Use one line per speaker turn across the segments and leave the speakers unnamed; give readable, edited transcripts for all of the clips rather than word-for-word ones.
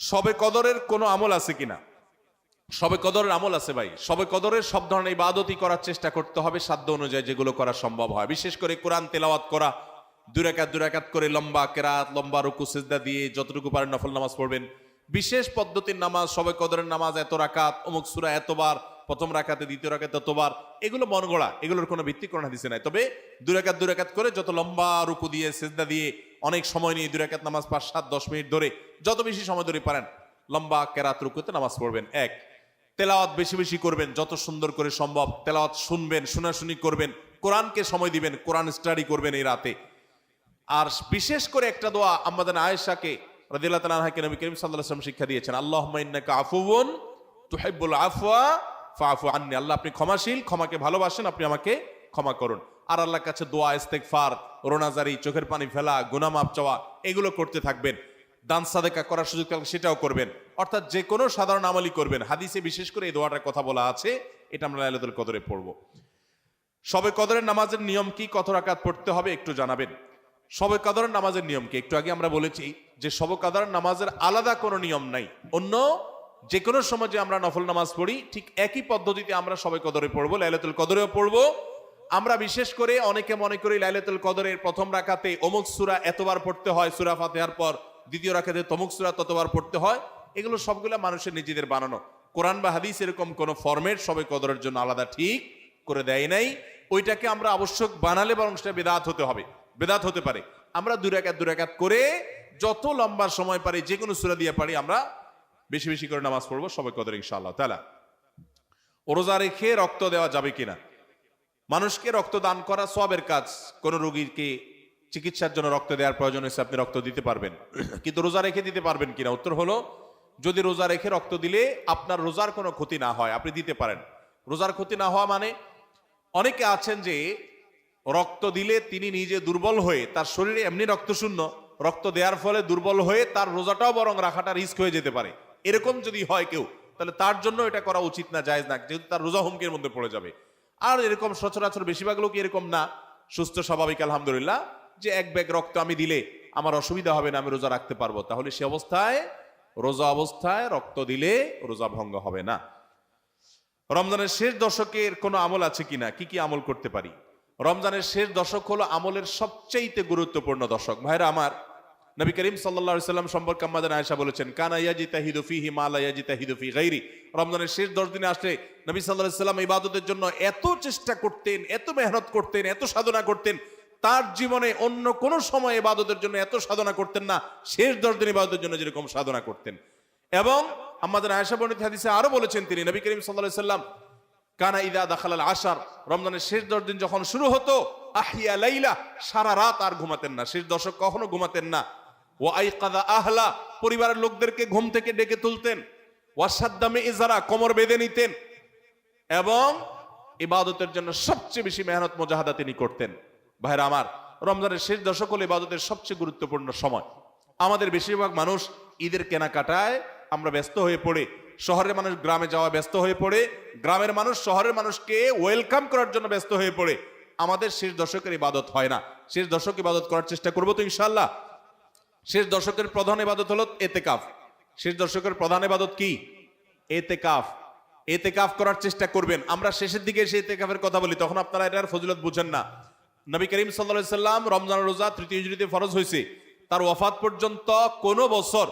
শবে কদরের কোনো আমল আছে কিনা? শবে কদরের আমল আছে ভাই। শবে কদরের সব ধরনের ইবাদতই করার চেষ্টা করতে হবে সাধ্য অনুযায়ী, যেগুলো করা সম্ভব হয়। বিশেষ করে কোরআন তেলাওয়াত করা, দুই রাকাত করে লম্বা কেরাত, লম্বা রুকু সিজদা দিয়ে যতটুকু পারেন নফল নামাজ পড়বেন। বিশেষ পদ্ধতির নামাজ, শবে কদরের নামাজ এত রাকাত, অমুক সূরা এতবার, প্রথম রাকাতে দ্বিতীয় রাকাতে ততবার, এগুলো মন গড়া, এগুলোর কোনো ভিত্তি কোরআন হাদিসে নাই। তবে দুই রাকাত করে যত লম্বা রুকু দিয়ে সিজদা দিয়ে অনেক সময় নিয়ে দুই রাকাত নামাজ 5, 7, 10 মিনিট ধরে যত বেশি সময় ধরে পারেন লম্বা কেরাত রুকুতে নামাজ পড়বেন। এক, তেলাওয়াত বেশি বেশি করবেন, যত সুন্দর করে সম্ভব তেলাওয়াত শুনবেন, শোনাশুনি করবেন, কোরআনকে সময় দিবেন, কোরআন স্টাডি করবেন এই রাতে। আর বিশেষ করে একটা দোয়া আমাদের আয়েশাকে রাদিয়াল্লাহু তাআলা আনহাকে নবী করিম সাল্লাল্লাহু আলাইহি ওয়াসাল্লাম শিক্ষা দিয়েছেন, আল্লাহুম্মা ইন্নাকা আফুউন তুহিব্বুল আফওয়া ফাআফু আন্নী। আল্লাহ আপনি ক্ষমাশীল, ক্ষমাকে ভালোবাসেন, আপনি আমাকে ক্ষমা করুন। আর আল্লাহর কাছে দোয়া, ইস্তেগফার, রোনাজারি, চোখের পানি ফেলা, গুনাহ মাফ চাওয়া, এগুলো করতে থাকবেন। দান সাদেকা করার সুযোগ থাকলে সেটাও করবেন। অর্থাৎ যে কোনো সাধারণ আমলই করবেন। হাদিসে বিশেষ করে এই দোয়াটার কথা বলা আছে, এটা আমরা লাইলাতুল কদরে পড়ব। শবে কদরের নামাজের নিয়ম কি, কত রাকাত পড়তে হবে একটু জানাবেন। শবে কদরের নামাজের নিয়ম কি? একটু আগে আমরা বলেছি যে শবে কদরের নামাজের আলাদা কোনো নিয়ম নাই। অন্য যে কোনো সময় যে আমরা নফল নামাজ পড়ি ঠিক একই পদ্ধতিতে আমরা শবে কদরে পড়বো, লাইলাতুল কদরেও পড়বো। আমরা বিশেষ করে অনেকে মনে করি লাইলাতুল কদরের প্রথম রাকাতে অমুক সূরা এতবার পড়তে হয়, সূরা ফাতিহার পর দ্বিতীয় রাকাতে তমুক সূরা ততবার পড়তে হয়। এগুলো সবগুলো মানুষের নিজেদের বানানো। কোরআন বা হাদিস এরকম কোনো ফরম্যাট শবে কদরের জন্য আলাদা ঠিক করে দেয় নাই। ওইটাকে আমরা আবশ্যক বানালে বরং সেটা বেদাত হতে হবে, বেদাত হতে পারে। আমরা দুই রাকাত করে যত লম্বা সময় পারি, যে কোনো সূরা দিয়ে পারি, আমরা বেশি বেশি করে নামাজ পড়বো শবে কদরে ইনশাআল্লাহ তাআলা। রোজা রেখে রক্ত দেওয়া যাবে কিনা? মানুষকে রক্ত দান করা সওয়াবের কাজ। কোন রোগীকে চিকিৎসার জন্য রক্ত দেওয়ার প্রয়োজন হয়েছে, আপনি রক্ত দিতে পারবেন, কিন্তু রোজা রেখে দিতে পারবেন কিনা? উত্তর হলো, যদি রোজা রেখে রক্ত দিলে আপনার রোজার কোনো ক্ষতি না হয়, আপনি দিতে পারেন। রোজার ক্ষতি না হওয়া মানে, অনেকে আছেন যে রক্ত দিলে তিনি নিজে দুর্বল হয়ে, তার শরীরে এমনি রক্ত শূন্য, রক্ত দেওয়ার ফলে দুর্বল হয়ে তার রোজাটাও বরং রাখাটা রিস্ক হয়ে যেতে পারে। এরকম যদি হয় কেউ, তাহলে তার জন্য এটা করা উচিত না, জায়েজ না, যেহেতু তার রোজা হুমকির মধ্যে পড়ে যাবে। আর এরকম সচরাচর বেশিরভাগ লোক এরকম না, সুস্থ স্বাভাবিক আলহামদুলিল্লাহ, যে এক ব্যাগ রক্ত আমি দিলে আমার অসুবিধা হবে না, আমি রোজা রাখতে পারবো, তাহলে সে অবস্থায় রোজা অবস্থায় রক্ত দিলে রোজা ভঙ্গ হবে না। রমজানের শেষ দশকের কোনো আমল আছে কিনা, কি কি আমল করতে পারি? রমজানের শেষ দশক হলো আমলের সবচেয়ে গুরুত্বপূর্ণ দশক। ভাইরা আমার, নবী করিম সাল্লাল্লাহু আলাইহি সাল্লাম সম্পর্কে আমাদের আয়েশা বলেছেন, কানা ইয়াজিতাহিদু ফীহি মা লা ইয়াজিতাহিদু ফী গায়রি। রমজানের শেষ 10 দিনে আসলে নবী সাল্লাল্লাহু আলাইহি সাল্লাম ইবাদতের জন্য এত চেষ্টা করতেন, এত মেহনত করতেন, এত সাধনা করতেন, তার জীবনে অন্য কোন সময় ইবাদতের জন্য এত সাধনা করতেন না, শেষ 10 দিন ইবাদতের জন্য যেরকম সাধনা করতেন। এবং আমাদের আয়েশা বর্ণিত হাদিসে আরো বলেছেন তিনি, নবী করিম সাল্লাল্লাহু আলাইহি সাল্লাম কানা ইদা দাখালাল আশার, রমজানের শেষ 10 দিন যখন শুরু হতো, আহিয়া লাইলা, সারা রাত আর ঘুমাতেন না, শেষ দশক কখনো ঘুমাতেন না। ওয়া আইকাযা আহলা, পরিবারের লোকদেরকে ঘুম থেকে ডেকে তুলতেন। ওয়াসাদ্দামে ইজারা, কোমর বেঁধে নিতেন। এবং ইবাদতের জন্য সবচেয়ে বেশি মেহনত মুজাহাদা তিনি করতেন। ভাইরা আমার, রমজানের শেষ দশক হলো ইবাদতের সবচেয়ে গুরুত্বপূর্ণ সময়। আমাদের বেশিরভাগ মানুষ ঈদের কেনাকাটায় আমরা ব্যস্ত হয়ে পড়ে, শহরের মানুষ গ্রামে যাওয়া ব্যস্ত হয়ে পড়ে, গ্রামের মানুষ শহরের মানুষকে ওয়েলকাম করার জন্য ব্যস্ত হয়ে পড়ে। আমাদের শেষ দশকের ইবাদত হয় না। শেষ দশক ইবাদত করার চেষ্টা করবো তো ইনশাআল্লাহ। শেষ দশকের প্রধান ইবাদত হলো এতেকাফ। শেষ দশকের প্রধান ইবাদত কি? এতেকাফ। এতেকাফ করার চেষ্টা করবেন। আমরা শেষের দিকে এসে এতেকাফের কথা বলি, তখন আপনারা এটার ফজিলত বুঝেন না। নবী করিম সাল্লাল্লাহু আলাইহি সাল্লাম রমজান রোজা 3 হিজরিতে ফরজ হয়েছে, তার ওয়াফাত পর্যন্ত কোনো বছর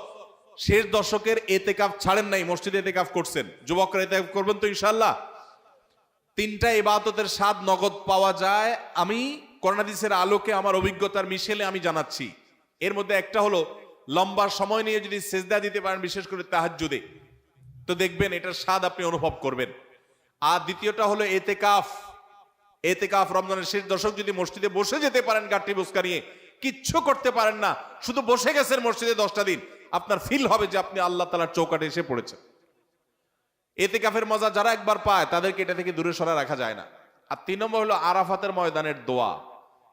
শেষ দশকের এতেকাফ ছাড়েন নাই, মসজিদে এতেকাফ করছেন। যুবকরা এতেকাফ করবেন তো ইনশাআল্লাহ। 3টা ইবাদতের স্বাদ নগদ পাওয়া যায়, আমি কোরআন হাদিসের আলোকে আমার অভিজ্ঞতার মিশেলে আমি জানাচ্ছি। এর মধ্যে একটা হলো, লম্বা সময় নিয়ে যদি সেজদা দিতে পারেন, বিশেষ করে তাহাজ্জুদে, তো দেখবেন এটার স্বাদ আপনি অনুভব করবেন। আর দ্বিতীয়টা হলো এতেকাফ। এতেকাফ রমজানের শেষ দশক যদি মসজিদে বসে যেতে পারেন, গাঠি বুসকা নিয়ে, কিচ্ছু করতে পারেন না, শুধু বসে গেছেন মসজিদে 10টা দিন, আপনার ফিল হবে যে আপনি আল্লাহ তাআলার চৌকাঠে এসে পড়েছেন। এতেকাফের মজা যারা একবার পায়, তাদেরকে এটা থেকে দূরে সরা রাখা যায় না। আর 3 নম্বর হলো আরাফাতের ময়দানের দোয়া।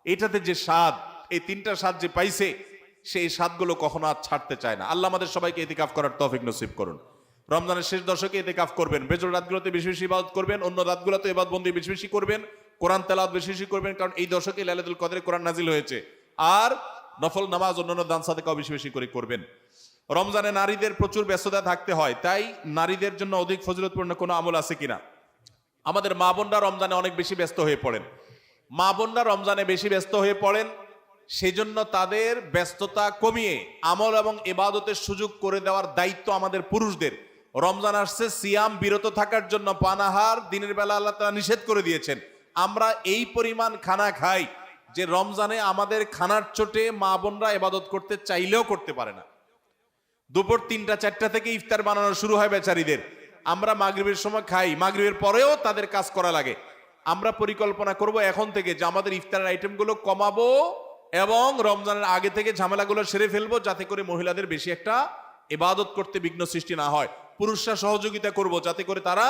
এটাতে যে স্বাদ, এই 3টা স্বাদ যে পাইছে, সেই স্বাদগুলো কখনো আর ছাড়তে চায় না। আল্লাহ আমাদের সবাইকে ইতিকাফ করার তৌফিক নসিব করুন। রমজানের শেষ দশকে ইতিকাফ করবেন, বেজর রাতগুলোতে বেশি বেশি ইবাদত করবেন, অন্য রাতগুলোতে ইবাদত বন্দি বেশি বেশি করবেন, কোরআন তেলাওয়াত বেশি বেশি করবেন, কারণ এই দশকে লাইলাতুল কদরে কোরআন নাজিল হয়েছে। আর নফল নামাজ, অন্যান্য দান সাদেকাও বেশি বেশি করে করবেন। রমজানে নারীদের প্রচুর ব্যস্ততা থাকতে হয়, তাই নারীদের জন্য অধিক ফজিলতপূর্ণ কোনো আমল আছে কিনা? আমাদের মা বোনরা রমজানে অনেক বেশি ব্যস্ত হয়ে পড়েন। মা বোনরা রমজানে বেশি ব্যস্ত হয়ে পড়েন, সেজন্য তাদের ব্যস্ততা কমিয়ে আমল এবং ইবাদতের সুযোগ করে দেওয়ার দায়িত্ব আমাদের পুরুষদের। রমজান আসছে সিয়াম বিরত থাকার জন্য, পানাহার দিনের বেলা আল্লাহ তাআলা নিষেধ করে দিয়েছেন। আমরা এই পরিমাণ খানা খাই যে রমজানে আমাদের খানার চোটে মা বোনরা ইবাদত করতে চাইলেও করতে পারে না। দুপুর 3টা 4টা থেকে ইফতার বানানো শুরু হয় বেচারীদের। আমরা মাগরিবের সময় খাই, মাগরিবের পরেও তাদের কাজ করা লাগে। আমরা পরিকল্পনা করব এখন থেকে যে আমাদের ইফতারের আইটেমগুলো কমাবো এবং রমজানের আগে থেকে ঝামেলাগুলো সেরে ফেলবো, যাতে করে মহিলাদের বেশি একটা ইবাদত করতে বিঘ্ন সৃষ্টি না হয়। পুরুষরা সহযোগিতা করব যাতে করে তারা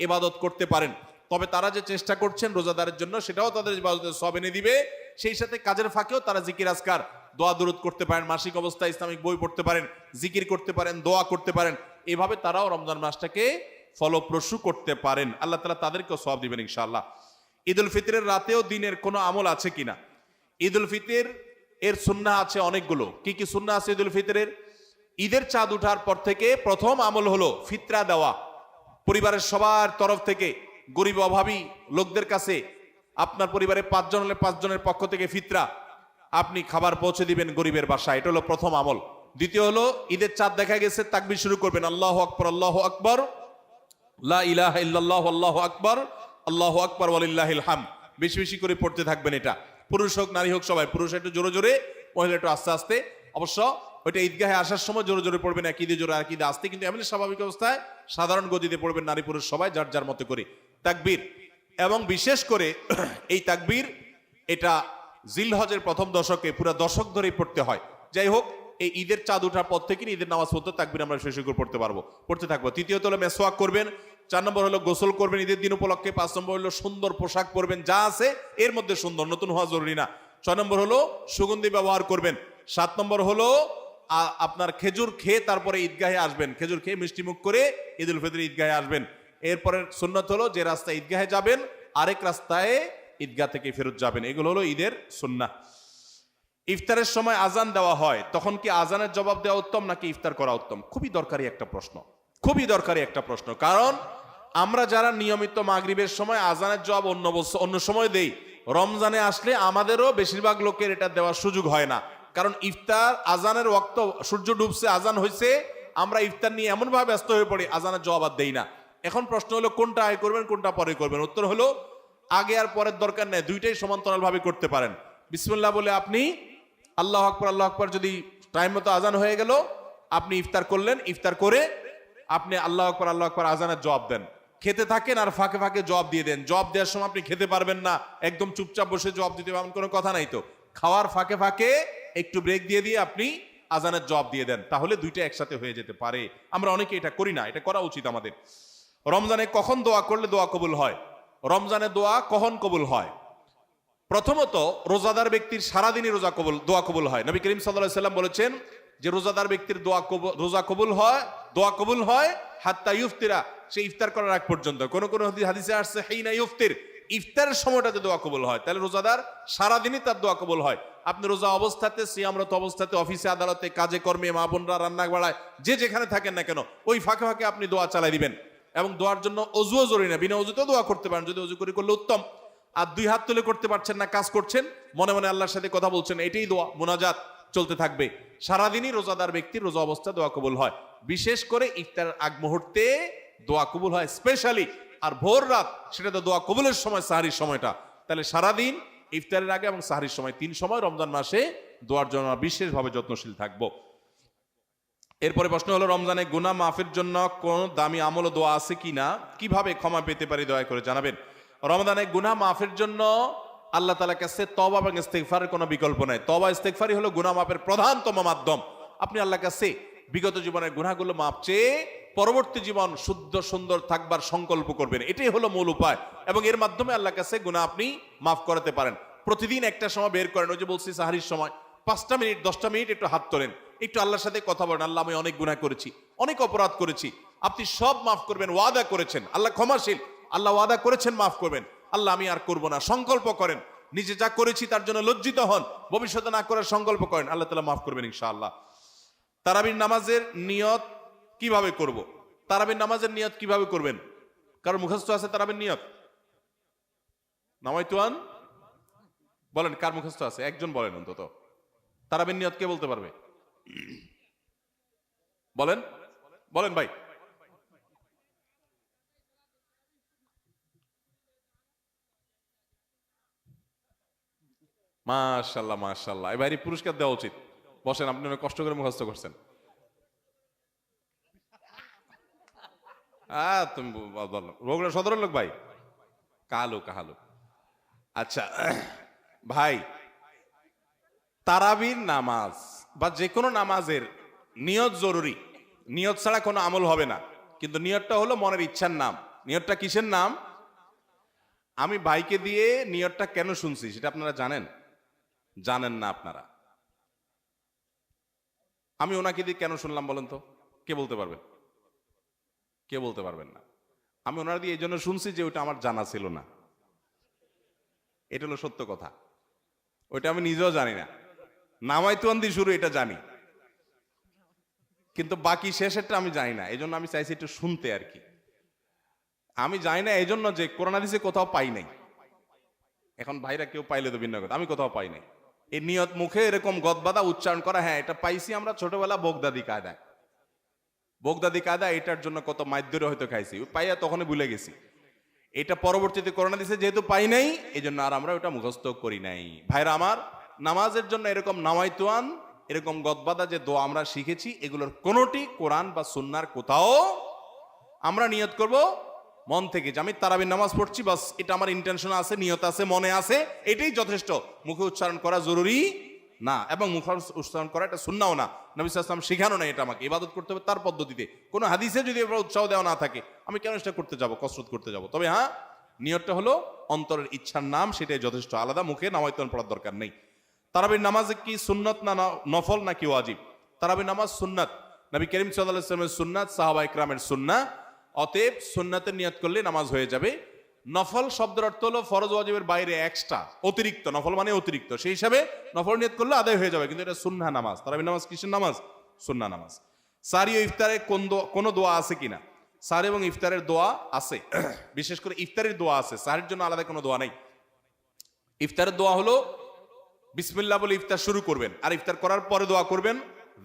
ইবাদত করতে পারেন। তবে তারা যে চেষ্টা করছেন রোজাদারের জন্য, সেটাও তাদের ইবাদতের সওয়াব এনে দিবে। সেই সাথে কাজের ফাঁকেও তারা জিকির আজকার, দোয়া দুরূদ করতে পারেন, মাসিক অবস্থায় ইসলামিক বই পড়তে পারেন, জিকির করতে পারেন, দোয়া করতে পারেন। এভাবে তারাও রমজান মাসটাকে ফলপ্রসূ করতে পারেন। আল্লাহ তাআলা তাদেরকেও সওয়াব দিবেন ইনশাআল্লাহ। ঈদ উল ফিতরের রাতেও দিনের কোনো আমল আছে কিনা? ঈদ উল ফিতর এর সুন্নাহ আছে অনেকগুলো। কি কি সুন্নাহ আছে ঈদ উল ফিতরের? ঈদের চাঁদ ওঠার পর থেকে প্রথম আমল হলো ফিতরা দেওয়া। পরিবারের সবার তরফ থেকে গরিব অভাবী লোকদের কাছে, আপনার পরিবারে 5 জন হলে 5 জনের পক্ষ থেকে ফিতরা আপনি খাবার পৌঁছে দিবেন গরিবের বাসায়। এটা হলো প্রথম আমল। দ্বিতীয় হলো ঈদের চাঁদ দেখা গেছে, তাকবীর শুরু করবেন, আল্লাহু আকবার, আল্লাহু আকবার, লা ইলাহা ইল্লাল্লাহু, আল্লাহু আকবার, আল্লাহু আকবার ওয়ালিল্লাহিল হামদ। বেশি বেশি করে পড়তে থাকবেন। এটা পুরুষ হোক নারী হোক সবাই। পুরুষ একটু জোরে জোরে, মহিলা একটু আস্তে আস্তে। অবশ্য ওইটা ঈদগাহে আসার সময় জোরে জোরে পড়বেন, এক ঈদে জোরে আর ঈদে আস্তে, কিন্তু এমনি স্বাভাবিক অবস্থায় সাধারণ গতিতে পড়বেন নারী পুরুষ সবাই যার যার মতো করে তাকবীর। এবং বিশেষ করে এই তাকবীর এটা জিলহজের প্রথম দশকে পুরো দশক ধরেই পড়তে হয়। যাই হোক, এই ঈদের চাঁদ ওঠার পর থেকে ঈদের নামাজ পড়তে তাকবীর আমরা শেষ করে পড়তে থাকবো। তৃতীয়ত হলো মেসওয়াক করবেন। 4 নম্বর হলো গোসল করবেন ঈদের দিন উপলক্ষে। 5 নম্বর হলো সুন্দর পোশাক পরবেন, যা আছে এর মধ্যে সুন্দর, নতুন হওয়া জরুরি না। 6 নম্বর হলো সুগন্ধি ব্যবহার করবেন। 7 নম্বর হলো আপনার খেজুর খেয়ে তারপরে ঈদগাহে আসবেন। খেজুর খেয়ে মিষ্টি মুখ করে ঈদ উল ফিতর ঈদগাহে আসবেন। এরপরে সুন্নাত হলো যে রাস্তায় ঈদগাহে যাবেন আরেক রাস্তায় ঈদগাহ থেকে ফেরত যাবেন। এগুলো হলো ঈদের সুন্নাহ। ইফতারের সময় আজান দেওয়া হয়, তখন কি আজানের জবাব দেওয়া উত্তম নাকি ইফতার করা উত্তম? খুবই দরকারি একটা প্রশ্ন, খুবই দরকারি একটা প্রশ্ন। কারণ আমরা যারা নিয়মিত মাগরিবের সময় আজানের জবাব অন্য সময় দেই, রমজানে আসলে আমাদেরও বেশিরভাগ লোকের এটা দেওয়ার সুযোগ হয় না। কারণ ইফতার আজানের ওয়াক্ত, সূর্য ডুবছে, আজান হয়েছে, আমরা ইফতার নিয়ে এমন ভাবে ব্যস্ত হয়ে পড়ি আজানের জবাব আর দেই না। এখন প্রশ্ন হলো কোনটা আগে করবেন কোনটা পরে করবেন? উত্তর হলো আগে আর পরের দরকার নেই, দুইটাই সমান্তরাল ভাবে করতে পারেন। বিসমিল্লাহ বলে আপনি আল্লাহু আকবার, আল্লাহু আকবার, যদি টাইম মতো আজান হয়ে গেল আপনি ইফতার করলেন, ইফতার করে আপনি আল্লাহু আকবার, আল্লাহু আকবার আজানের জবাব দেন। খেতে থাকেন আর ফাঁকে ফাঁকে জবাব দিয়ে দেন। জবাব দেওয়ার সময় আপনি খেতে পারবেন না, একদম চুপচাপ বসে জবাব দিতে পারবেন, কোনো কথা নাই তো। খাওয়ার ফাঁকে ফাঁকে একটু ব্রেক দিয়ে দিয়ে আপনি আজানের জবাব দিয়ে দেন, তাহলে দুইটা একসাথে হয়ে যেতে পারে। আমরা অনেকে এটা করি না, এটা করা উচিত আমাদের। রমজানে কখন দোয়া করলে দোয়া কবুল হয়? রমজানে দোয়া কখন কবুল হয়? প্রথমত রোজাদার ব্যক্তির সারাদিনই দোয়া কবুল হয়। নবী করিম সাল্লাল্লাহু আলাইহি সাল্লাম বলেছেন যে রোজাদার ব্যক্তির রোজা কবুল হয়, দোয়া কবুল হয় হাত্তা ইফতিরা, সে ইফতার করার আগ পর্যন্ত। কোন কোন হাদিসে আসছে হিনা ইফতির, ইফতারের সময়টাতে দোয়া কবুল হয়। তাহলে রোজাদার সারাদিনই তার দোয়া কবুল হয়। আপনি রোজা অবস্থাতে, সিয়ামরত অবস্থাতে, অফিসে আদালতে, কাজে কর্মে, মা বোনরা রান্না বাড়ায়, যে যেখানে থাকেন না কেন, ওই ফাঁকে ফাঁকে আপনি দোয়া চালাই দিবেন। এবং দোয়ার জন্য অজুও জরুরি না, বিনা অজুতেও দোয়া করতে পারেন, যদি অজু করে করলে উত্তম। আর 2 হাত তুলে করতে পারছেন না, কাজ করছেন, মনে মনে আল্লাহর সাথে কথা বলছেন, এটাই দোয়া, মুনাজাত চলতে থাকবে। সারাদিনই রোজাদার ব্যক্তির রোজা অবস্থা দোয়া কবুল হয়। বিশেষ করে ইফতারের আগ মুহূর্তে দোয়া কবুল হয় স্পেশালি। আর ভোর রাত, সেটা তো দোয়া কবুলের সময়, সাহরির সময়টা। তাহলে সারাদিন, ইফতারের আগে এবং সাহরির সময়, 3 সময় রমজান মাসে দোয়ার জন্য বিশেষভাবে যত্নশীল থাকবো। এরপরে প্রশ্ন হলো রমজানে গুনাহ মাফের জন্য কোন দামি আমল ও দোয়া আছে কিনা, কিভাবে ক্ষমা পেতে পারি দয়া করে জানাবেন। রমজানে গুনাহ মাফের জন্য আল্লাহ তাআলার কাছে তওবা এবং ইস্তেগফারের কোনো বিকল্প নাই। তওবা ইস্তেগফারই হলো গুনাহ মাফের প্রধানতম মাধ্যম। আপনি আল্লাহর কাছে বিগত জীবনের গুনাহগুলো মাপ চেয়ে পরবর্তী জীবন শুদ্ধ সুন্দর থাকবার সংকল্প করবেন, এটাই হলো মূল উপায়। এবং এর মাধ্যমে আল্লাহর কাছে গুনাহ আপনি মাফ করাতে পারেন। প্রতিদিন একটা সময় বের করেন, ওই যে বলছি সাহরির সময় 5টা মিনিট 10টা মিনিট একটু হাত তোলেন, একটু আল্লাহর সাথে কথা বলেন, আল্লাহ আমি অনেক গুনাহ করেছি, অনেক অপরাধ করেছি, আপনি সব মাফ করবেন, ওয়াদা করেছেন, আল্লাহ ক্ষমাশীল, আল্লাহ ওয়াদা করেছেন মাফ করবেন, আল্লাহ আমি আর করব না, সংকল্প করেন, নিজে যা করেছি তার জন্য লজ্জিত হন, ভবিষ্যতে না করার সংকল্প করেন, আল্লাহ তাআলা মাফ করবেন ইনশাআল্লাহ। তারাবির নামাজের নিয়ত কিভাবে করব? তারাবির নামাজের নিয়ত কিভাবে করবেন? কারণ মুখস্থ আছে তারাবির নিয়ত? নামাইতুয়ান বলেন, কার মুখস্থ আছে? একজন বলেন অন্তত। তারাবির নিয়ত কে বলতে পারবে? বলেন বলেন ভাই। মাশাআল্লাহ মাশাআল্লাহ, এই ভাইয়ের পুরস্কার দেওয়া উচিত। বসেন, আপনি অনেক কষ্ট করে মুখস্থ করছেন। তুমি বগুড়া সদরের লোক ভাই? কালো কাহালু। আচ্ছা ভাই, তারাবির নামাজ বা যে কোনো নামাজের নিয়ত জরুরি। নিয়ত ছাড়া কোনো আমল হবে না। কিন্তু নিয়তটা হলো মনের ইচ্ছার নাম। নিয়তটা কিসের নাম? আমি ভাইকে দিয়ে নিয়তটা কেন শুনছি সেটা আপনারা জানেন? জানেন না আপনারা? আমি ওনাকে দিয়ে কেন শুনলাম বলেন তো? কে বলতে পারবেন? কে বলতে পারবেন না? আমি ওনার দিয়ে এই জন্য শুনছি যে ওইটা আমার জানা ছিল না। এটা হলো সত্য কথা। ওইটা আমি নিজেও জানি না। নামাইতুয়ান দিয়ে শুরু এটা জানি, কিন্তু বাকি শেষেরটা আমি জানি না। এই জন্য আমি চাইছি একটু শুনতে আর কি। আমি জানি না এই জন্য যে কোরআন হাদিসে কোথাও পাই নাই। এখন ভাইরা কেউ পাইলে তো ভিন্ন কথা, আমি কোথাও পাই নাই। এই নিয়ত মুখে এরকম গদবাদা উচ্চারণ করা, হ্যাঁ এটা পাইছি আমরা ছোটবেলা বগদাদি কায়দায়। বগদাদি কায়দা এটার জন্য কত মাইদ্যরে হয়তো খাইছি, পাইয়া তখনই ভুলে গেছি। এটা পরবর্তীতে কোরআন হাদিসে যেহেতু পাই নাই, এই জন্য আর আমরা ওটা মুখস্থ করি নাই। ভাইরা আমার, নামাজের জন্য এরকম নামাইতুয়ান, এরকম গদবাদা যে দোয়া আমরা শিখেছি, এগুলোর কোনোটি কোরআন বা সুন্নাহর কোথাও আমরা নিয়ত করব মন থেকে যে আমি তারাবির নামাজ পড়ছি, বাস এটা আমার ইন্টেনশন আছে, নিয়ত আছে, মনে আছে, এটাই যথেষ্ট। মুখে উচ্চারণ করা জরুরি না, এবং মুখে উচ্চারণ করা এটা সুন্নাহও না। নবী সাল্লাল্লাহু আলাইহি ওয়াসাল্লাম শিখানো না এটা আমাকে। ইবাদত করতে হবে তার পদ্ধতিতে। কোনো হাদিসে যদি এবার উৎসাহ দেওয়া না থাকে, আমি কেন সেটা করতে যাব, কসরত করতে যাব? তবে হ্যাঁ, নিয়তটা হলো অন্তরের ইচ্ছার নাম, সেটাই যথেষ্ট। আলাদা মুখে নামাইতুয়ান পড়ার দরকার নেই। তারাবির নামাজে কি সুন্নত না নফল নাকি ওয়াজিব? তারাবির নামাজ সুন্নাত। নবী করিম সাল্লাল্লাহু আলাইহি ওয়াসাল্লামের সুন্নাত, সাহাবা ইকরামের সুন্নাহ। অতএব সুন্নাতের নিয়ত করলে নামাজ হয়ে যাবে। নফল শব্দের অর্থ হলো ফরজ ওয়াজিবের বাইরে এক্সট্রা, অতিরিক্ত। নফল মানে অতিরিক্ত, সেই হিসাবে নফল নিয়ত করলে আদায় হয়ে যাবে, কিন্তু এটা সুন্নাহ নামাজ। তারাবির নামাজ কিসের নামাজ? সুন্নাহ নামাজ। সারি ও ইফতারে কোন দোয়া আছে কিনা? সারি এবং ইফতারের দোয়া আছে। বিশেষ করে ইফতারের দোয়া আছে, সারির জন্য আলাদা কোনো দোয়া নেই। ইফতারের দোয়া হলো বিসমিল্লাহ বলে ইফতার শুরু করবেন, আর ইফতার করার পরে দোয়া করবেন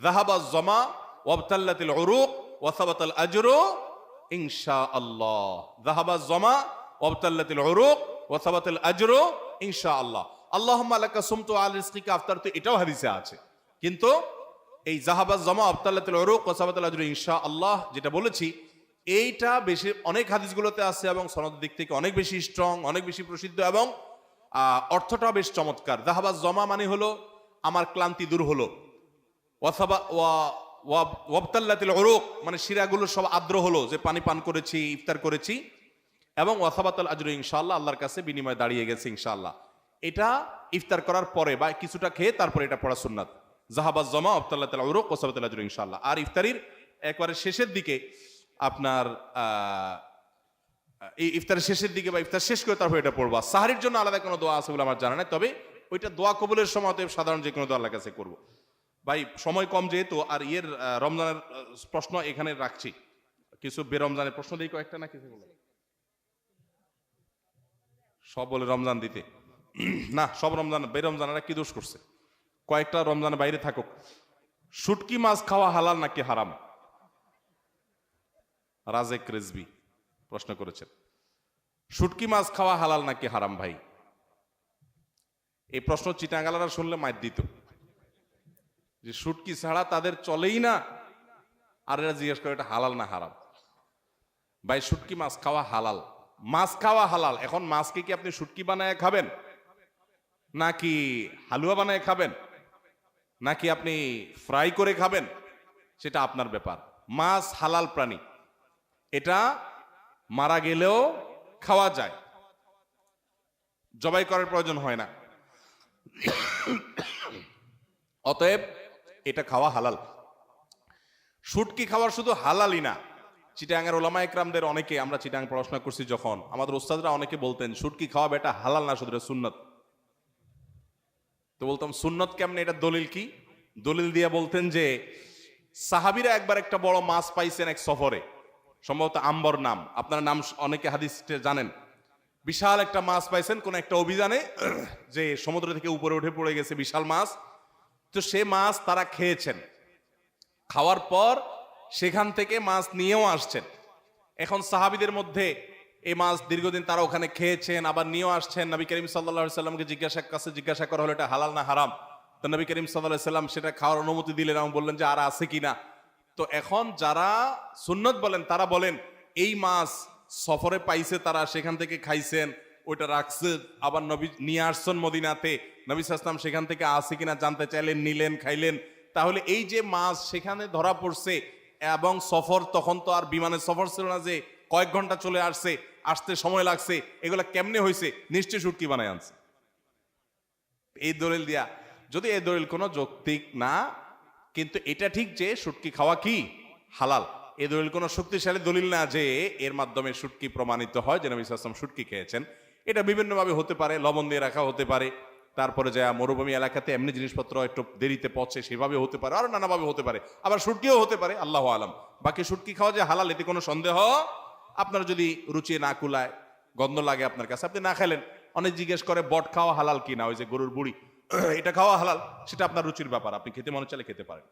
যাহাবাজ জমা ওয়াবতাল্লাতিল উরুক ওয়া সাবাতাল আজরু ইনশাআল্লাহ। যাহাবাজ জমা ওয়াবতাল্লাতিল উরুক ওয়া সাবাতাল আজরু ইনশাআল্লাহ। আল্লাহুম্মা লাকা সুমতু আল রিজকিকা আফতারতু, এটাও হাদিসে আছে। কিন্তু এই যাহাবাজ জমা ওয়াবতাল্লাতিল উরুক ওয়া সাবাতাল আজরু ইনশাআল্লাহ যেটা বলেছি, এইটা বেশি অনেক হাদিসগুলোতে আছে এবং সনদের দিক থেকে অনেক বেশি স্ট্রং, অনেক বেশি প্রসিদ্ধ, এবং অর্থটা বেশ চমৎকার। যাহাবাজ জমা মানে হলো আমার ক্লান্তি দূর হলো, ওয়াবতাল্লাতিল উরুক মানে শিরাগুলো সব আর্দ্র হলো, যে পানি পান করেছি, ইফতার করেছি, এবং ওয়াসাবাতাল আজরু ইনশাআল্লাহ, আল্লাহর কাছে বিনিময় দাঁড়িয়ে গেছে ইনশাআল্লাহ। এটা ইফতার করার পরে বা কিছুটা খেয়ে তারপরে এটা পড়া সুন্নাত। যাহাবাজ জমা ওয়াবতাল্লাতিল উরুক ওয়াসাবাতাল আজরু ইনশাআল্লাহ। আর ইফতারির একবারে শেষের দিকে আপনার এই ইফতারের শেষের দিকে বা ইফতার শেষ করে তারপর এটা পড়বা। সাহারির জন্য আলাদা কোনো দোয়া আছে বলে আমার জানা নাই, তবে ওইটা দোয়া কবুলের সময় সাধারণ যে কোনো দোয়া আল্লাহর কাছে করবো। ভাই সময় কম যেহেতু, আর রমজানের প্রশ্ন এখানে রাখছি। কিছু বেরমজানের প্রশ্ন দিই কয়েকটা, না কিছু বলে সব বলে রমজান দিতে না, সব রমজান বেরমজানেরা কি দোষ করছে? কয়েকটা রমজানের বাইরে থাকুক। শুটকি মাছ খাওয়া হালাল নাকি হারাম? রাজেক রেজবি প্রশ্ন করেছেন, শুটকি মাছ খাওয়া হালাল নাকি হারাম? ভাই এই প্রশ্ন চিটাঙ্গালারা শুনলে মাইর দিত, যে শুটকি ছাড়া তাদের চলেই না, আর এরা জিজ্ঞেস করে এটা হালাল না হারাম। ভাই শুটকি মাছ খাওয়া হালাল, মাছ খাওয়া হালাল। এখন মাছকে কি আপনি শুটকি বানায় খাবেন, নাকি হালুয়া বানায় খাবেন, নাকি আপনি ফ্রাই করে খাবেন, সেটা আপনার ব্যাপার। মাছ হালাল প্রাণী, এটা মারা গেলেও খাওয়া যায়, জবাই করার প্রয়োজন হয় না। অতএব এটা খাওয়া হালাল। শুটকি খাওয়ার শুধু হালালই না, চিটাঙ্গের ওলামা একরামদের অনেকে, আমরা চিটাং পড়াশোনা করছি যখন, আমাদের ওস্তাদরা অনেকে বলতেন শুটকি খাওয়া বেটা হালাল না, শুধু সুন্নত। তো বলতাম সুন্নত কেমনে, এটা দলিল কি? দলিল দিয়ে বলতেন যে সাহাবীরা একবার একটা বড় মাছ পাইছেন এক সফরে, সম্ভবত আম্বর নাম, আপনার নাম অনেকে হাদিসে জানেন। বিশাল একটা মাছ পাইছেন কোন একটা অভিযানে, যে সমুদ্র থেকে উপরে উঠে পড়ে গেছে বিশাল মাছ। তো সে মাছ তারা খেয়েছেন, খাওয়ার পর সেখান থেকে মাছ নিয়েও আসছেন। এখন সাহাবীদের মধ্যে এই মাছ দীর্ঘদিন তারা ওখানে খেয়েছেন, আবার নিয়েও আসছেন। নবী করিম সাল্লাল্লাহু আলাইহি সাল্লামকে জিজ্ঞাসা করা হলো এটা হালাল না হারাম। তো নবী করিম সাল্লাল্লাহু আলাইহি সাল্লাম সেটা খাওয়ার অনুমতি দিলেন এবং বললেন যে আর আছে কিনা। তো এখন যারা সুন্নত বলেন তারা বলেন এই মাছ সফরে পাইছে, তারা সেখান থেকে খাইছেন, ওইটা রাখছে, আবার নবী নিয়ে আসছেন মদিনাতে, নবী সাল্লাল্লাহু আলাইহি সাল্লাম সেখান থেকে আছে কিনা জানতে চাইলেন, নিলেন, খাইলেন। তাহলে এই যে মাছ সেখানে ধরা পড়ছে এবং সফর, তখন তো আর বিমানের সফর ছিল না যে কয়েক ঘন্টা চলে আসছে, আসতে সময় লাগছে, এগুলা কেমনে হয়েছে? নিশ্চয় শুটকি বানায় আনছে। এই দলিল দিয়া, যদি এই দলিল কোনো যৌক্তিক না, কিন্তু এটা ঠিক যে শুটকি খাওয়া কি হালাল, এই দলিল কোনো শক্তিশালী দলিল না যে এর মাধ্যমে শুটকি প্রমাণিত হয় যে নবী সাল্লাল্লাহু আলাইহি ওয়াসাল্লাম শুটকি খেয়েছেন। এটা বিভিন্নভাবে হতে পারে, লবণ দিয়ে রাখা হতে পারে, তারপরে যা মরুভূমি এলাকাতে এমনি জিনিসপত্র একটু দেরিতে পৌঁছে সেভাবে হতে পারে, আরো নানাভাবে হতে পারে, আবার শুটকিও হতে পারে, আল্লাহু আলাম। বাকি শুটকি খাওয়া যে হালাল এতে কোনো সন্দেহ, আপনার যদি রুচি না কুলায়, গন্ধ লাগে আপনার কাছে, আপনি না খেলেন। অনেক জিজ্ঞেস করে বট খাওয়া হালাল কি না, ওই যে গরুর বুড়ি, এটা খাওয়া হালাল, সেটা আপনার রুচির ব্যাপার, আপনি খেতে মনে চাইলে খেতে পারেন।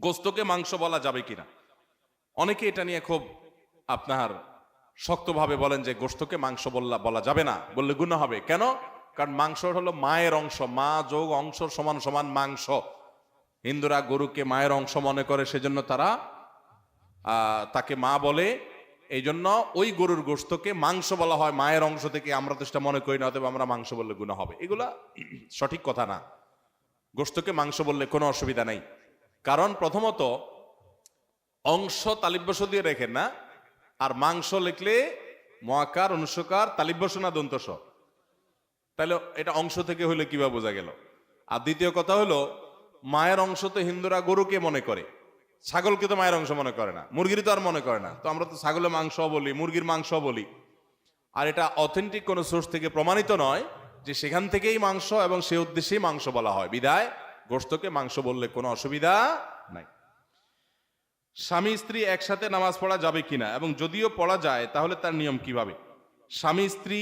গোস্তকে মাংস বলা যাবে কিনা, অনেকে এটা নিয়ে খুব আপনার শক্তভাবে বলেন যে গোস্তকে মাংস বলা যাবে না, বললে গুনাহ হবে। কেন? কারণ মাংস হলো মায়ের অংশ, মা যোগ অংশ সমান সমান মাংস। হিন্দুরা গরুকে মায়ের অংশ মনে করে, সেজন্য তারা তাকে মা বলে, এই জন্য ওই গরুর গোস্তকে মাংস বলা হয় মায়ের অংশ থেকে। আমরা তো সেটা মনে করি না, অতএব আমরা মাংস বললে গুনাহ হবে, এগুলা সঠিক কথা না। গোস্তকে মাংস বললে কোনো অসুবিধা নেই, কারণ প্রথমত অংশ তালিব্যস দিয়ে রেখেন না, আর মাংস লিখলে মহাকার অনুস্বকার তালিব্যস না দন্তস, তাহলে এটা অংশ থেকে হইলে কিভাবে বোঝা গেল? আর দ্বিতীয় কথা হলো, মায়ের অংশ তো হিন্দুরা গরুকে মনে করে, ছাগলকে তো মায়ের অংশ মনে করে না, মুরগির তো আর মনে করে না। তো আমরা তো ছাগলের মাংস বলি, মুরগির মাংস বলি, আর এটা অথেন্টিক কোনো সোর্স থেকে প্রমাণিত নয় যে সেখান থেকেই মাংস এবং সে উদ্দেশ্যেই মাংস বলা হয়। বিদায় গোশতকে মাংস বললে কোনো অসুবিধা নাই। স্বামী স্ত্রী একসাথে নামাজ পড়া যাবে কিনা, এবং যদিও পড়া যায় তাহলে তার নিয়ম কিভাবে? স্বামী স্ত্রী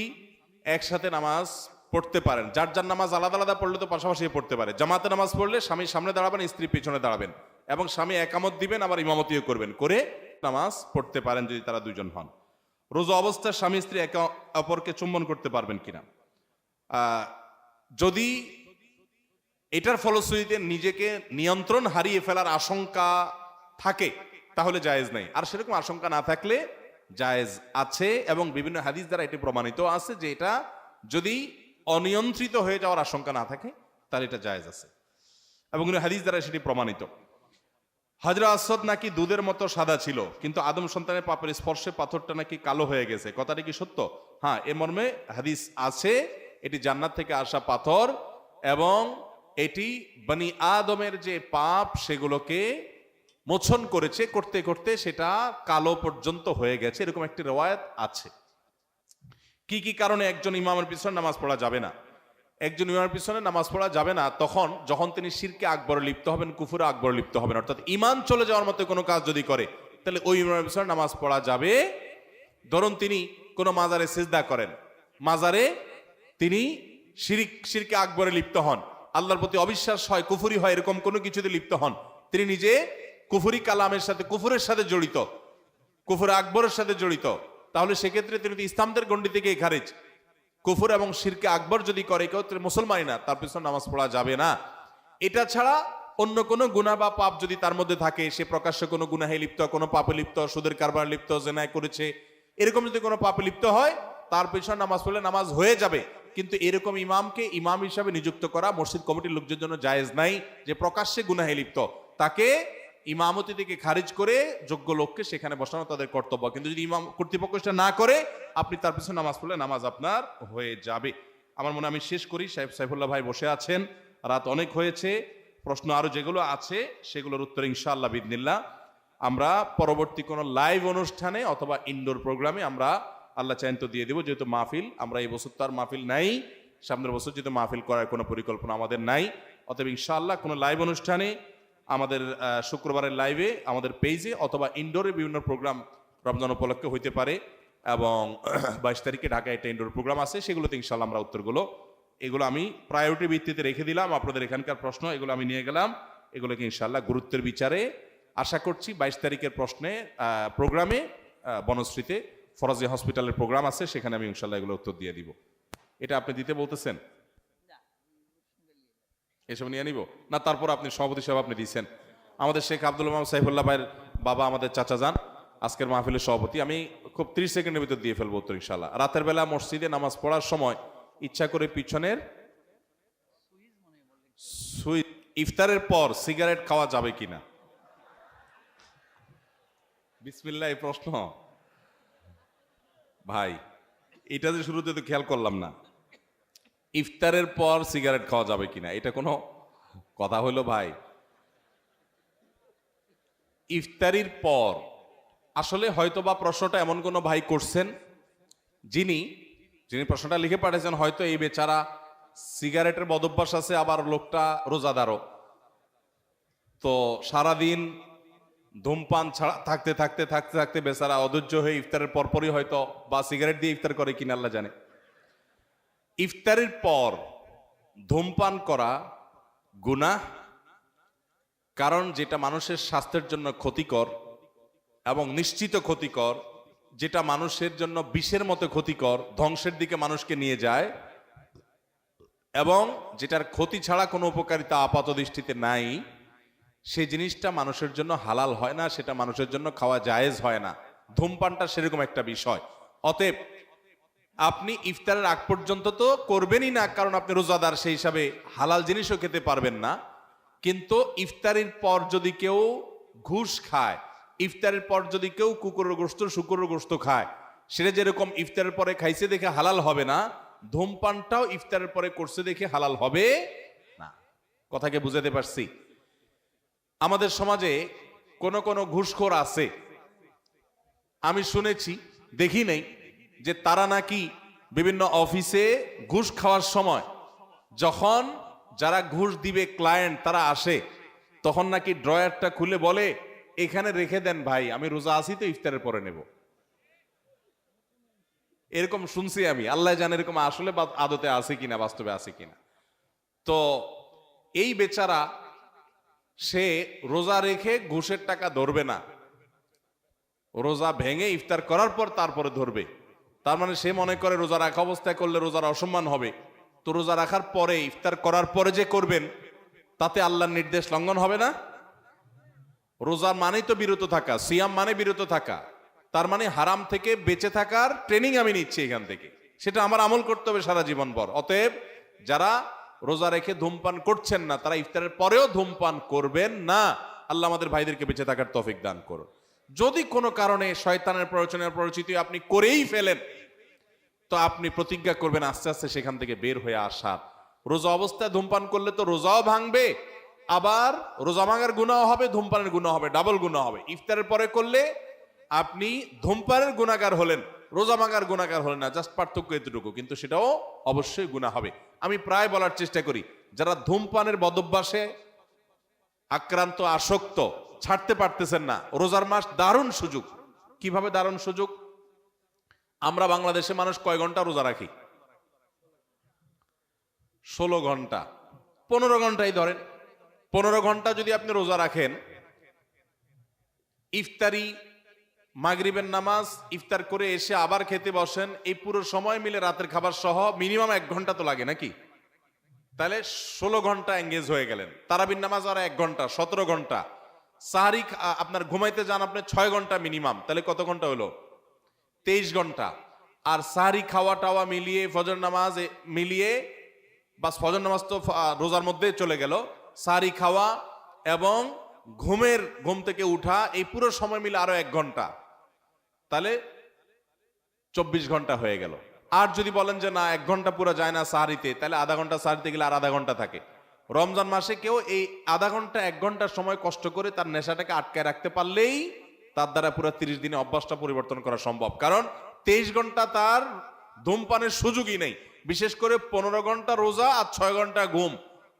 একসাথে নামাজ পড়তে পারেন, যার যার নামাজ আলাদা আলাদা পড়লে তো পাশাপাশি পড়তে পারে। জামাতে নামাজ পড়লে স্বামী সামনে দাঁড়াবেন, স্ত্রী পেছনে দাঁড়াবেন, এবং স্বামী একামত দিবেন, আবার ইমামতিও করবেন, করে নামাজ পড়তে পারেন যদি তারা দুজন হন। রোজা অবস্থায় স্বামী স্ত্রী একে অপরকে চুম্বন করতে পারবেন কিনা? যদি এটার ফলশ্রুতিতে নিজেকে নিয়ন্ত্রণ হারিয়ে ফেলার আশঙ্কা থাকে তাহলে জায়েজ নাই, আর সেরকম আশঙ্কা না থাকলে জায়েজ আছে, এবং বিভিন্ন হাদিস দ্বারা এটি প্রমাণিত আছে যে এটা যদি অনিয়ন্ত্রিত হয়ে যাওয়ার আশঙ্কা না থাকে তাহলে এটা জায়েজ আছে, এবং হাদিস দ্বারা সেটি প্রমাণিত। হাজরা আসওয়াদ নাকি দুধের মতো সাদা ছিল, কিন্তু আদম সন্তানের পাপের স্পর্শে পাথরটা নাকি কালো হয়ে গেছে, কথাটি কি সত্য? হ্যাঁ, এ মর্মে হাদিস আছে, এটি জান্নাত থেকে আসা পাথর, এবং এটি বনি আদমের যে পাপ সেগুলোকে মোচন করেছে, করতে করতে সেটা কালো পর্যন্ত হয়ে গেছে, এরকম একটি রওয়ায়াত আছে। কি কি কারণে একজন ইমামের পিছনে নামাজ পড়া যাবে না? একজন ইমামের পিছনে নামাজ পড়া যাবে না যখন তিনি শিরকে আকবরে লিপ্ত হবেন, কুফুরে আকবরে লিপ্ত হবেন, অর্থাৎ ইমান চলে যাওয়ার মতো কোনো কাজ যদি করে তাহলে ওই ইমামের পিছনে নামাজ পড়া যাবে। ধরুন তিনি কোনো মাজারে সিজদা করেন, মাজারে তিনি শিরকে আকবরে লিপ্ত হন, আল্লাহর প্রতি অবিশ্বাস হয়, কুফুরি হয়, এরকম কোনো কিছুতে লিপ্ত হন, তিনি নিজে কুফুরি কালামের সাথে, কুফুরের সাথে জড়িত, কুফুরে আকবরের সাথে জড়িত, তাহলে সেক্ষেত্রে তিনি ইসলামদের গণ্ডি থেকে খারিজ। কুফর এবং শিরকে আকবর যদি করে কেউ, মুসলমানই না, তার পিছনে নামাজ পড়া যাবে না। এটা ছাড়া অন্য কোনো গুনাহ বা পাপ যদি তার মধ্যে থাকে, সে প্রকাশ্যে কোনো গুনাহে লিপ্ত, কোনো পাপে লিপ্ত, সুদের কারবার লিপ্ত, জেনায় করেছে, এরকম যদি কোনো পাপে লিপ্ত হয় তার পিছনে নামাজ পড়লে নামাজ হয়ে যাবে। কিন্তু এরকম ইমামকে ইমাম হিসাবে নিযুক্ত করা মসজিদ কমিটির লোকদের জন্য জায়েজ নাই, যে প্রকাশ্যে গুনাহে লিপ্ত, তাকে ইমামতি থেকে খারিজ করে যোগ্য লোককে সেখানে বসানো তাদের কর্তব্য। কিন্তু যদি ইমাম কর্তৃপক্ষ সেটা না করে, আপনি তার পিছনে নামাজ পড়লে নামাজ আপনার হয়ে যাবে। আমার মনে আমি শেষ করি, সাইফুল্লাহ ভাই বসে আছেন, রাত অনেক হয়েছে, প্রশ্ন আরো যেগুলো আছে সেগুলোর উত্তর ইনশাআল্লাহ বিদিনিল্লাহ আমরা পরবর্তী কোনো লাইভ অনুষ্ঠানে অথবা ইনডোর প্রোগ্রামে আমরা আল্লাহ চাইন তো দিয়ে দেবো। যেহেতু মাহফিল, আমরা এই বছর তার মাহফিল নাই, সামনের বছর যেহেতু মাহফিল করার কোনো পরিকল্পনা আমাদের নাই, অতএব ইনশাআল্লাহ কোনো লাইভ অনুষ্ঠানে আমাদের শুক্রবারের লাইভে আমাদের পেজে অথবা ইনডোরে বিভিন্ন প্রোগ্রাম রমজান উপলক্ষে হইতে পারে, এবং 22 তারিখে ঢাকায় একটা ইনডোর প্রোগ্রাম আছে, সেগুলোতে ইনশাল্লাহ আমরা উত্তরগুলো এগুলো আমি প্রায়োরিটি ভিত্তিতে রেখে দিলাম। আপনাদের এখানকার প্রশ্ন এগুলো আমি নিয়ে গেলাম, এগুলোকে ইনশাল্লাহ গুরুত্বের বিচারে আশা করছি 22 তারিখের প্রশ্নে প্রোগ্রামে বনশ্রীতে ফরাজি হসপিটালের প্রোগ্রাম আছে, সেখানে আমি ইনশাল্লাহ এগুলো উত্তর দিয়ে দিব। এটা আপনি দিতে বলতেছেন, এসব নিয়ে নিব না? তারপর আপনি সভাপতি সাহেব আপনি দিয়েছেন, আমাদের শেখ আব্দুল মাহমুদ সাইফুল্লাহ ভাইয়ের বাবা, আমাদের চাচা যান আজকের মাহফিলের সভাপতি। আমি খুব 30 সেকেন্ডের ভিতর দিয়ে ফেলবো উত্তর ইনশাল্লাহ। রাতের বেলা মসজিদে নামাজ পড়ার সময় ইচ্ছা করে পিছনের ইফতারের পর সিগারেট খাওয়া যাবে কিনা? বিসমিল্লাহ, এই প্রশ্ন ভাই, এটা যে শুরুতে তো খেয়াল করলাম না, ইফতারের পর সিগারেট খাওয়া যাবে কিনা, এটা কোনো কথা হইলো ভাই? ইফতারির পর আসলে হয়তোবা প্রশ্নটা এমন কোনো ভাই করছেন যিনি প্রশ্নটা লিখে পাঠিয়েছেন, হয়তো এই বেচারা সিগারেটের বদভ্যাস আছে, আবার লোকটা রোজাদারও, তো সারাদিন ধূমপান ছাড়া থাকতে থাকতে থাকতে থাকতে বেচারা অধৈর্য হয়ে ইফতারের পরপরই হয়তো বা সিগারেট দিয়ে ইফতার করে কিনা আল্লাহ জানে। ইফতারের পর ধূমপান করা গুনাহ, কারণ যেটা মানুষের স্বাস্থ্যের জন্য ক্ষতিকর এবং নিশ্চিত ক্ষতিকর, যেটা মানুষের জন্য বিষের মতো ক্ষতিকর, ধ্বংসের দিকে মানুষকে নিয়ে যায়, এবং যেটার ক্ষতি ছাড়া কোনো উপকারিতা আপাত দৃষ্টিতে নাই, সেই জিনিসটা মানুষের জন্য হালাল হয় না, সেটা মানুষের জন্য খাওয়া জায়েজ হয় না। ধূমপানটা সেরকম একটা বিষয়। অতএব আপনি ইফতারের আগ পর্যন্ত তো করবেনই না, কারণ আপনি রোজাদার, সেই হিসাবে হালাল জিনিসও খেতে পারবেন না। কিন্তু ইফতারের পর যদি কেউ ঘুষ খায়, ইফতারের পর যদি কেউ কুকুরের গোশত শুকুরের গোশত খায়, সেটা যেরকম ইফতারের পরে খাইছে দেখে হালাল হবে না, ধূমপানটাও ইফতারের পরে করছে দেখে হালাল হবে না। কথাকে বুঝাতে পারছি? আমাদের সমাজে কোন কোন ঘুষখোর আছে, আমি শুনেছি, দেখি নেই, যে তারা নাকি বিভিন্ন অফিসে ঘুষ খাওয়ার সময় যখন যারা ঘুষ দিবে ক্লায়েন্ট তারা আসে, তখন নাকি ড্রয়ারটা খুলে বলে, এখানে রেখে দেন ভাই, আমি রোজা আছি তো ইফতারের পরে নেব। এরকম শুনছি আমি, আল্লাহ জানে এরকম আসলে আদতে আছে কিনা, বাস্তবে আছে কিনা। তো এই বেচারা সে রোজা রেখে ঘুষের টাকা ধরবে না, রোজা ভেঙে ইফতার করার পর তারপরে ধরবে। তার মানে সে মনে করে রোজা রাখা অবস্থায় করলে রোজার অসম্মান হবে, তো রোজা রাখার পরে ইফতার করার পরে যে করবেন তাতে আল্লাহর নির্দেশ লঙ্ঘন হবে না? রোজা মানেই তো বিরত থাকা, সিয়াম মানে বিরত থাকা, তার মানে হারাম থেকে বেঁচে থাকার ট্রেনিং আমি নিচ্ছি এখান থেকে, সেটা আমার আমল করতে হবে সারা জীবন ভর। অতএব যারা রোজা রেখে ধূমপান করছেন না, তারা ইফতারের পরেও ধূমপান করবেন না। আল্লাহ আমাদের ভাইদেরকে বেঁচে থাকার তৌফিক দান করুন। যদি কোনো কারণে শয়তানের প্ররোচনার পরিচিতি আপনি করেই ফেলেন, তো আপনি প্রতিজ্ঞা করবেন আস্তে আস্তে সেখান থেকে বের হয়ে আসার। রোজা অবস্থায় ধূমপান করলে তো রোজাও ভাঙবে, আবার রোজা ভাঙার গুনাহ হবে, ধূমপানের গুনাহ হবে, ডাবল গুনাহ হবে। ইফতারের পরে করলে আপনি ধূমপানের গুনাহগার হলেন, রোজা ভাঙার গুনাহগার হলেন না, জাস্ট পার্থক্য এতটুকু, কিন্তু সেটাও অবশ্যই গুনাহ হবে। আমি প্রায় বলার চেষ্টা করি, যারা ধূমপানের বদভ্যাসে আক্রান্ত, আসক্ত, ছাড়তে পারতেছেন না, রোজার মাস দারুণ সুযোগ। কিভাবে দারুণ সুযোগ? আমরা বাংলাদেশে মানুষ কয় ঘন্টা রোজা রাখি? 16 ঘন্টা, 15 ঘন্টাই ধরেন। 15 ঘন্টা যদি আপনি রোজা রাখেন, ইফতারি, মাগরিবের নামাজ, ইফতার করে এসে আবার খেতে বসেন, এই পুরো সময় মিলে রাতের খাবার সহ মিনিমাম 1 ঘন্টা তো লাগে নাকি? তাহলে 16 ঘন্টা এঙ্গেজ হয়ে গেলেন। তারাবির নামাজ আর 1 ঘন্টা, 17 ঘন্টা। সাহারি আপনার ঘুমাইতে যান আপনি 6 ঘন্টা মিনিমাম, তাহলে কত ঘন্টা হলো? 23 ঘন্টা। আর সাহারি খাওয়া টাওয়া মিলিয়ে, ফজর নামাজ মিলিয়ে, বাস ফজর নামাজ তো রোজার মধ্যে চলে গেল, সাহারি খাওয়া এবং ঘুম থেকে উঠা, এই পুরো সময় মিলে আরো 1 ঘন্টা, তাহলে 24 ঘন্টা হয়ে গেল। আর যদি বলেন যে না 1 ঘন্টা পুরো যায় না সাহারিতে, তাহলে আধা ঘন্টা সাহারিতে গেলে আর আধা ঘন্টা থাকে। রমজান মাসে কেউ এই আধা ঘন্টা 1 ঘন্টার সময় কষ্ট করে তার নেশাটাকে আটকায় রাখতে পারলেই তার দ্বারা পুরো 30 দিনে অভ্যাসটা পরিবর্তন করা সম্ভব। কারণ 23 ঘন্টা তার ধূমপানের সুযোগই নেই, বিশেষ করে 15 ঘন্টা রোজা আর 6 ঘন্টা ঘুম,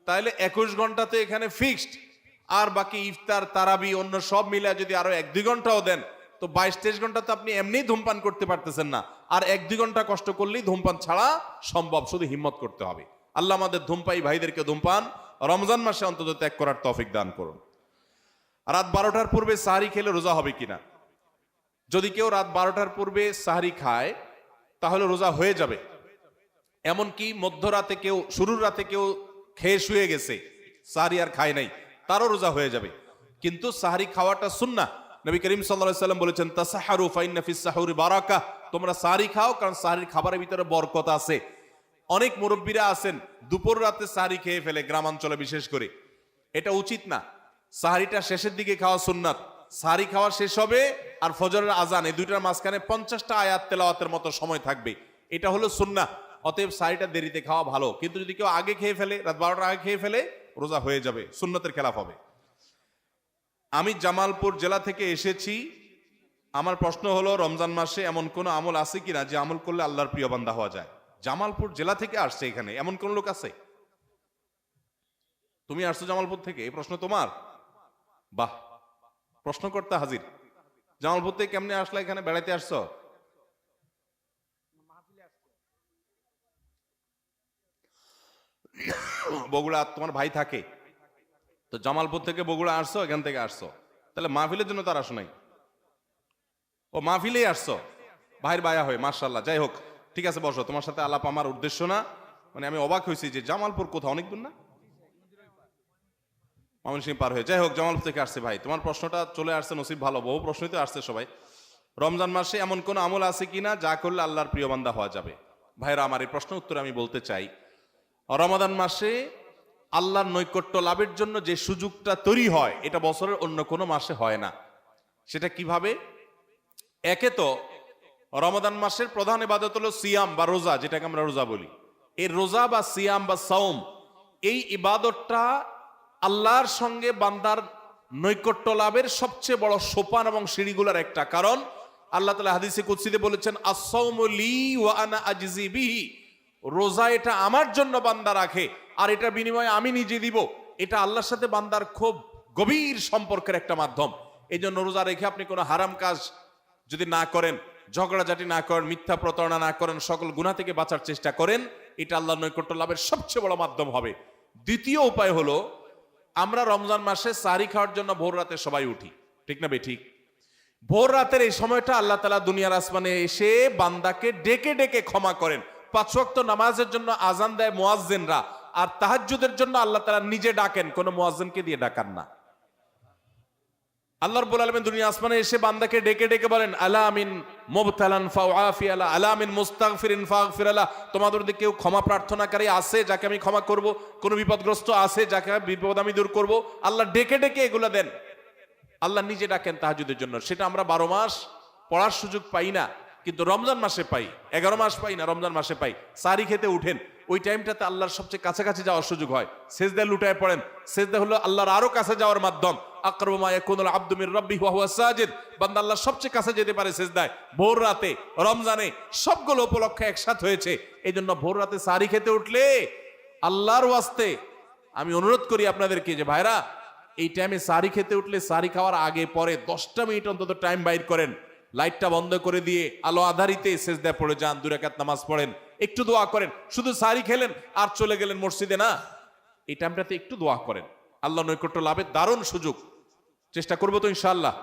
তাহলে 21 ঘন্টাতে এখানে ফিক্সড। আর বাকি ইফতার তারাবি অন্য সব মিলে যদি আরো 1-2 ঘন্টাও দেন, তো 22-23 ঘন্টা তো আপনি এমনি ধূমপান করতে পারতেছেন না, আর 1-2 ঘন্টা কষ্ট করলেই ধূমপান ছাড়া সম্ভব, শুধু হিম্মত করতে হবে। আল্লাহ আমাদের ধূমপায়ী ভাইদেরকে ধূমপান রমজান মাসে অন্তত ত্যাগ করার তৌফিক দান করুন। রাত 12টার পূর্বে সাহরি খেলে রোজা হবে কিনা? যদি কেউ রাত 12টার পূর্বে সাহরি খায় তাহলে রোজা হয়ে যাবে। এমনকি মধ্যরাতে কেউ, শুরুর রাতে কেউ খেয়ে শুয়ে গেছে, সাহরি আর খায় নাই, তারও রোজা হয়ে যাবে। কিন্তু সাহরি খাওয়াটা সুন্নাহ। নবী করিম সাল্লাল্লাহু আলাইহি ওয়াসাল্লাম বলেছেন, তাসাহারু ফাইন্না ফিস সাহুরি বারাকা, তোমরা সাহরি খাও কারণ সাহরির খাবারের ভিতরে বরকত আছে। অনেক মুরব্বীরা আছেন দুপুর রাতে সাহরি খেয়ে ফেলে, গ্রামাঞ্চলে বিশেষ করে। এটা উচিত না। সাহরিটা শেষের দিকে খাওয়া সুন্নাত। সাহরি খাওয়া শেষ হবে আর ফজরের আজান, এই দুইটার মাঝখানে 50টা আয়াত তেলাওয়াতের মতো সময় থাকবে, এটা হলো সুন্নাহ। অতএব সাহরিটা দেরিতে খাওয়া ভালো। কিন্তু যদি কেউ আগে খেয়ে ফেলে, রাত 12টার আগে খেয়ে ফেলে, রোজা হয়ে যাবে, সুন্নতের খেলাফ হবে। আমি জামালপুর জেলা থেকে এসেছি। আমার প্রশ্ন হলো, রমজান মাসে এমন কোন আমল আছে কিনা যে আমল করলে আল্লাহর প্রিয় বান্দা হওয়া যায়? জামালপুর জেলা থেকে আসছে, এখানে এমন কোন লোক আছে? তুমি আসছো জামালপুর থেকে, এই প্রশ্ন তোমার? বাহ, প্রশ্ন করতে হাজির। জামালপুর থেকে কেমনে আসলে? এখানে বেড়াইতে আসছো? বগুড়া তোমার ভাই থাকে তো, জামালপুর থেকে বগুড়া আসছো, এখান থেকে আসছো, তাহলে মাহফিলের জন্য তার আসো নাই? ও মাহফিলেই আসছো ভাইয়ের বায়া হয়ে, মাশাআল্লাহ। যাই হোক, ঠিক আছে, বসো। তোমার সাথে আলাপ আমার উদ্দেশ্য না, মানে আমি অবাক হয়েছি যে জামালপুর কোথাও, অনেক দূর না, ময়মনসিংহ পার হয়ে। যাই হোক, জামালপুর থেকে আসছে ভাই, তোমার প্রশ্নটা চলে আসছে, নসিব ভালো, বহু প্রশ্নই তো আসছে সবাই। রমজান মাসে এমন কোন আমল আছে কিনা যা করলে আল্লাহর প্রিয় বান্দা হওয়া যাবে? ভাইরা আমার, এই প্রশ্ন উত্তরে আমি বলতে চাই, রমাদান মাসে আল্লাহর নৈকট্য লাভের জন্য যে সুযোগটা তৈরি হয়, এটা বছরের অন্য কোনো মাসে হয় না। সেটা কিভাবে? একে তো রমাদান মাসের প্রধান ইবাদত হলো সিয়াম বা রোজা, যেটাকে আমরা রোজা বলি। এই রোজা বা সিয়াম বা সাওম, এই ইবাদতটা আল্লাহর সঙ্গে বান্দার নৈকট্য লাভের সবচেয়ে বড় সোপান এবং সিঁড়িগুলোর একটা। কারণ আল্লাহ তাআলা হাদিসে কুদসিতে বলেছেন, আস-সাওমু লি ওয়া আনা আজজি বিহি, রোজা এটা আমার জন্য বান্দা রাখে আর এটা বিনিময়ে আমি নিজে দিব। এটা আল্লাহর সাথে বান্দার খুব গভীর সম্পর্কের একটা মাধ্যম। এই জন্য রোজা রেখে আপনি কোনো হারাম কাজ যদি না করেন, ঝগড়াঝাটি না করেন, মিথ্যা প্রতারণা না করেন, সকল গুনাহ থেকে বাঁচার চেষ্টা করেন, এটা আল্লাহর নৈকট্য লাভের সবচেয়ে বড় মাধ্যম হবে। দ্বিতীয় উপায় হলো, আমরা রমজান মাসে সাহরি খাওয়ার জন্য ভোর রাতে সবাই উঠি, ঠিক না বেঠিক? ভোর রাতের এই সময়টা আল্লাহ তাআলা দুনিয়ার আসমানে এসে বান্দাকে ডেকে ডেকে ক্ষমা করেন। 5 ওয়াক্ত নামাজের জন্য আজান দেয় মুয়াজ্জিনরা, আর তাহাজ্জুদের জন্য আল্লাহ তাআলা নিজে ডাকেন, কোন মুয়াজ্জিনকে দিয়ে ডাকান না। আল্লাহ রাব্বুল আলামিন দুনিয়া আসমানে এসে বান্দাকে ডেকে ডেকে বলেন, আলা মিন মুবতালান ফাউআফি আলা, আলা মিন মুস্তাগফিরিন ফাগফির আলা, তোমাদের মধ্যে কেউ ক্ষমা প্রার্থনাকারী আছে যাকে আমি ক্ষমা করব, কোন বিপদগ্রস্ত আছে যাকে বিপদ আমি দূর করব। আল্লাহ ডেকে ডেকে এগুলো দেন। আল্লাহ নিজে ডাকেন তাহাজ্জুদের জন্য। সেটা আমরা 12 মাস পড়ার সুযোগ পাই না, কিন্তু রমজান মাসে পাই। 11 মাস পাই না, রমজান মাসে পাই। সাহরি খেতে উঠেন, ওই টাইমটাতে আল্লাহর সবচেয়ে কাছাকাছি যাওয়ার সুযোগ হয়। সেজদায় লুটায় পড়েন, সেজদা হলো আল্লাহর আরো কাছে যাওয়ার মাধ্যম। আকরাবু মা ইয়াকুনুল আবদু মির রাব্বিহি ওয়া হুয়া সাজিদ, বান্দা আল্লাহর সবচেয়ে কাছে যেতে পারে সেজদায়, ভোর রাতে, রমজানে। সবগুলো উপলক্ষে একসাথে হয়েছে। এই জন্য ভোর রাতে সাহরি খেতে উঠলে আল্লাহর ওয়াস্তে আমি অনুরোধ করি আপনাদেরকে যে ভাইরা, এই টাইমে সাহরি খেতে উঠলে সাহরি খাওয়ার আগে পরে 10টা মিনিট অন্তত টাইম বাইর করেন, লাইটটা বন্ধ করে দিয়ে আলো আধারিতে সেজদায় পড়ে যান, 2 রাকাত নামাজ পড়েন, একটু দোয়া করেন। শুধু সাহরি খেলেন আর চলে গেলেন মসজিদে না, এই টাইমটাতে একটু দোয়া করেন। আল্লাহ নৈকট্য লাভের দারুণ সুযোগ। চেষ্টা করবো তো ইনশাআল্লাহ।